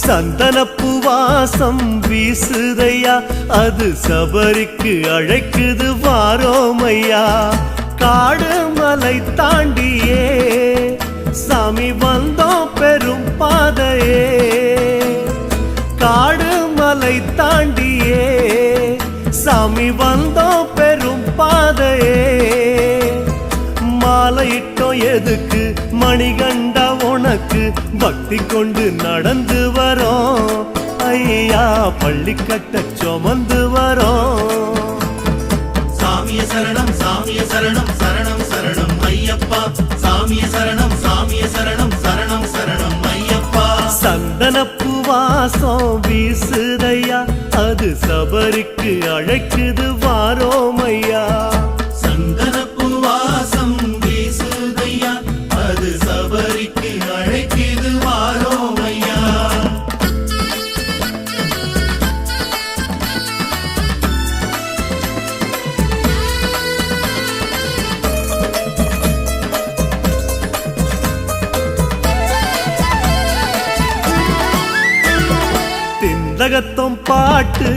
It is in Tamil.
சந்தனப்பு வாசம் வீசுதையா, அது சபரிக்கு அழைக்குது வாரோமையா. காடு மலை தாண்டியே சாமி வந்தோம் பெரும் பாதையே, காடு மலை தாண்டியே சாமி வந்தோம் பெரும் பாதையே. மாலையிட்டோம் எதுக்கு மணிகண்டா உனக்கு, பக்தி கொண்டு நடந்து வரோம் ஐயா, பள்ளி கட்ட சுமந்து வரோம். சாமிய சரணம் சாமிய சரணம் சரணம் சரணம் ஐயப்பா, சாமிய சரணம் சாமிய சரணம் சரணம் சரணம் ஐயப்பா. சந்தனப்பு வாசம் வீசுதையா, அது சபரிக்கு அழைக்குது வாரோமையா. சந்தனப்பு வாசம் வீசுதையா, அது சபரிக்கு அழைக்குது வாரோமையா. திண்டகத்தம் பாட்டு